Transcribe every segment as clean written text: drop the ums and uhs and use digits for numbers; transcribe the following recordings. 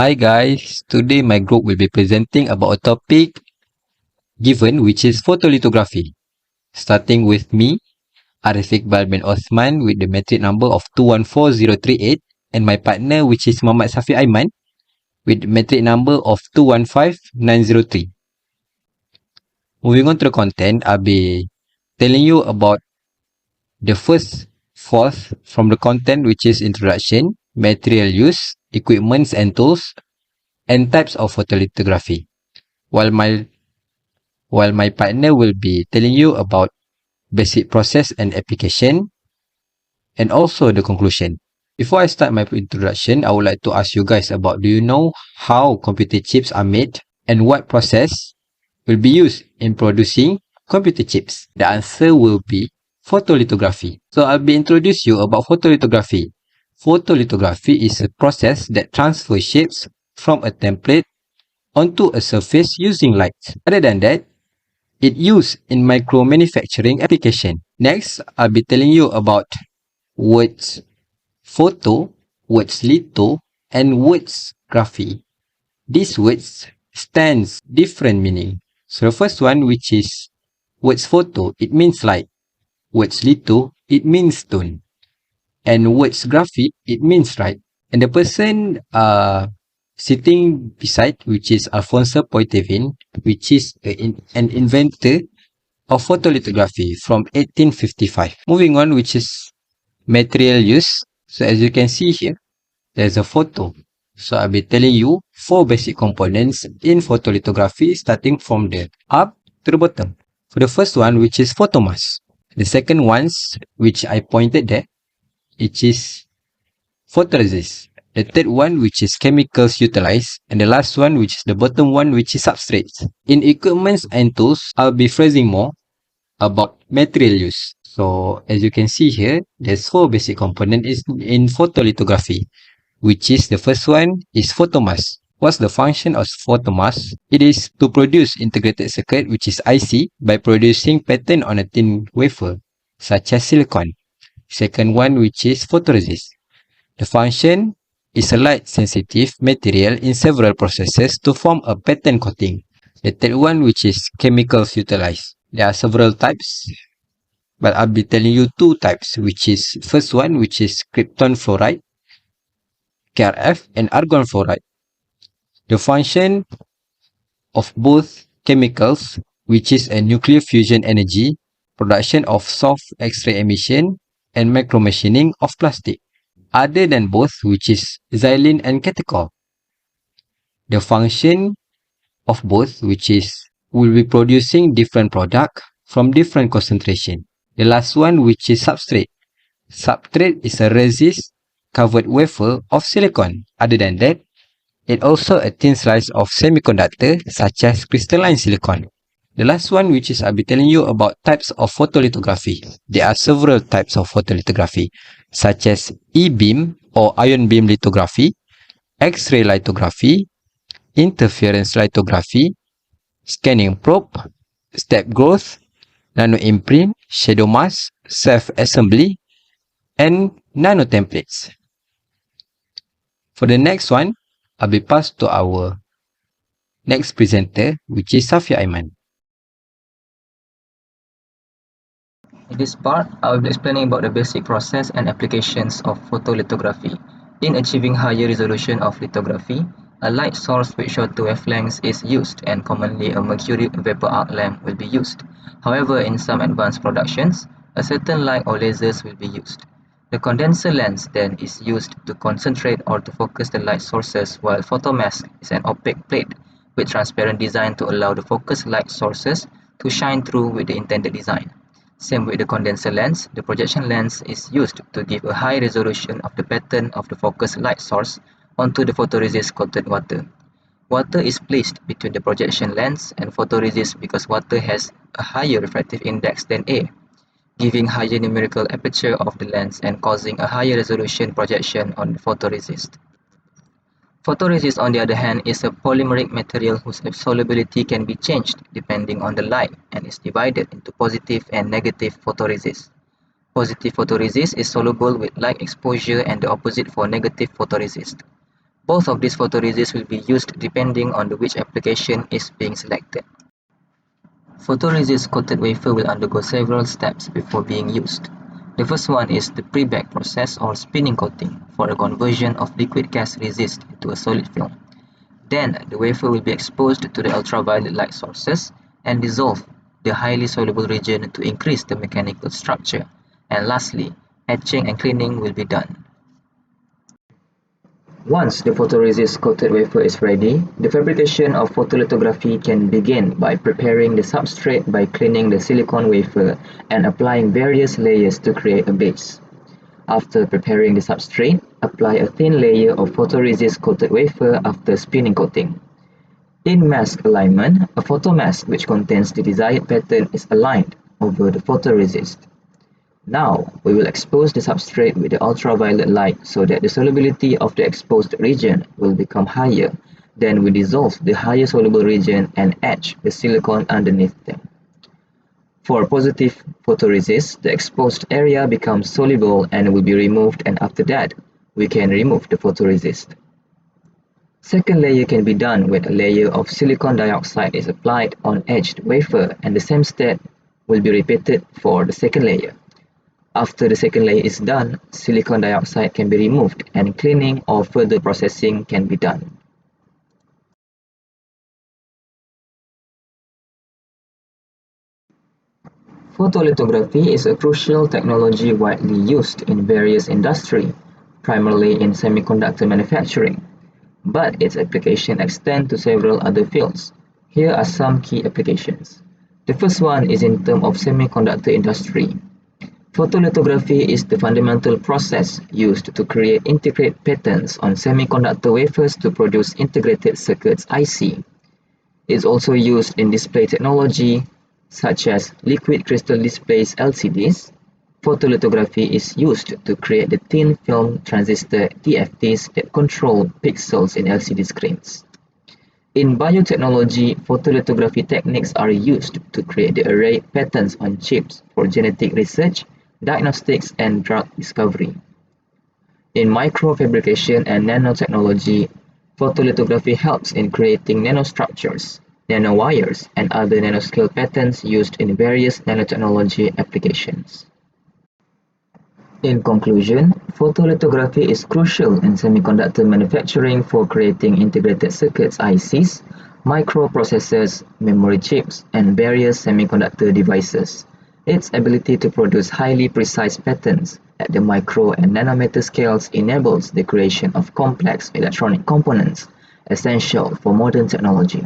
Hi guys, today my group will be presenting about a topic given which is photolithography. Starting with me, Arif Iqbal bin Osman with the metric number of 214038 and my partner which is Muhammad Safi Aiman with the metric number of 215903. Moving on to the content, I'll be telling you about the first fourth from the content which is introduction, material use, equipments and tools, and types of photolithography. While my partner will be telling you about basic process and application and also the conclusion. Before I start my introduction, I would like to ask you guys about, do you know how computer chips are made and what process will be used in producing computer chips? The answer will be photolithography. So I'll be introduce you about photolithography. Photolithography is a process that transfers shapes from a template onto a surface using light. Other than that, it used in micro manufacturing application. Next, I'll be telling you about words photo, words litho, and words graphy. These words stands different meaning. So the first one, which is words photo, it means light. Words litho, it means stone. And words graphy, it means light. And the person sitting beside, which is Alfonso Poitevin, which is an inventor of photolithography from 1855. Moving on, which is material use. So as you can see here, there's a photo. So I'll be telling you 4 basic components in photolithography starting from the up to the bottom. For the first one, which is photomask. The second ones, which I pointed there, it is photoresist. The third one, which is chemicals utilized, and the last one, which is the bottom one, which is substrates. In equipments and tools, I'll be phrasing more about material use. So as you can see here, there's 4 basic components in photolithography, which is the first one is photomask. What's the function of photomask? It is to produce integrated circuit, which is IC, by producing pattern on a thin wafer, such as silicon. Second one, which is photoresist. The function is a light-sensitive material in several processes to form a pattern coating. The third one, which is chemicals utilized. There are several types, but I'll be telling you 2 types, which is first one, which is krypton fluoride, KrF, and argon fluoride. The function of both chemicals, which is a nuclear fusion energy, production of soft X-ray emission, and micromachining of plastic. Other than both, which is xylene and catechol. The function of both, which is will be producing different product from different concentration. The last one, which is substrate. Substrate is a resist covered wafer of silicon. Other than that, it also a thin slice of semiconductor such as crystalline silicon. The last one, which is I'll be telling you about types of photolithography. There are several types of photolithography, such as E-beam or ion beam lithography, X-ray lithography, interference lithography, scanning probe, step growth, nano imprint, shadow mask, self-assembly, and nano templates. For the next one, I'll be passed to our next presenter, which is Safi Aiman. In this part, I will be explaining about the basic process and applications of photolithography. In achieving higher resolution of lithography, a light source with shorter wavelengths is used, and commonly a mercury vapor arc lamp will be used. However, in some advanced productions, a certain light or lasers will be used. The condenser lens then is used to concentrate or to focus the light sources, while photomask is an opaque plate with transparent design to allow the focused light sources to shine through with the intended design. Same with the condenser lens, the projection lens is used to give a high resolution of the pattern of the focused light source onto the photoresist coated water. Water is placed between the projection lens and photoresist because water has a higher refractive index than air, giving higher numerical aperture of the lens and causing a higher resolution projection on the photoresist. Photoresist, on the other hand, is a polymeric material whose solubility can be changed depending on the light and is divided into positive and negative photoresist. Positive photoresist is soluble with light exposure and the opposite for negative photoresist. Both of these photoresists will be used depending on which application is being selected. Photoresist-coated wafer will undergo several steps before being used. The first one is the pre-bake process or spinning coating for the conversion of liquid gas resist into a solid film. Then, the wafer will be exposed to the ultraviolet light sources and dissolve the highly soluble region to increase the mechanical structure. And lastly, etching and cleaning will be done. Once the photoresist-coated wafer is ready, the fabrication of photolithography can begin by preparing the substrate by cleaning the silicon wafer and applying various layers to create a base. After preparing the substrate, apply a thin layer of photoresist-coated wafer after spinning coating. In mask alignment, a photomask which contains the desired pattern is aligned over the photoresist. Now, we will expose the substrate with the ultraviolet light so that the solubility of the exposed region will become higher. Then we dissolve the higher soluble region and etch the silicon underneath them. For positive photoresist, the exposed area becomes soluble and will be removed, and after that, we can remove the photoresist. Second layer can be done when a layer of silicon dioxide is applied on edged wafer, and the same step will be repeated for the second layer. After the second layer is done, silicon dioxide can be removed and cleaning or further processing can be done. Photolithography is a crucial technology widely used in various industries, primarily in semiconductor manufacturing, but its application extend to several other fields. Here are some key applications. The first one is in terms of semiconductor industry. Photolithography is the fundamental process used to create integrated patterns on semiconductor wafers to produce integrated circuits (IC). It is also used in display technology such as liquid crystal displays (LCDs). Photolithography is used to create the thin film transistor TFTs that control pixels in LCD screens. In biotechnology, photolithography techniques are used to create the array patterns on chips for genetic research, diagnostics, and drug discovery. In microfabrication and nanotechnology, photolithography helps in creating nanostructures, nanowires, and other nanoscale patterns used in various nanotechnology applications. In conclusion, photolithography is crucial in semiconductor manufacturing for creating integrated circuits (ICs), microprocessors, memory chips, and various semiconductor devices. Its ability to produce highly precise patterns at the micro and nanometer scales enables the creation of complex electronic components essential for modern technology.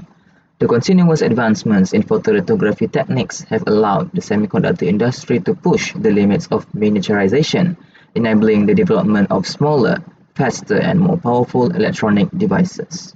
The continuous advancements in photolithography techniques have allowed the semiconductor industry to push the limits of miniaturization, enabling the development of smaller, faster, and more powerful electronic devices.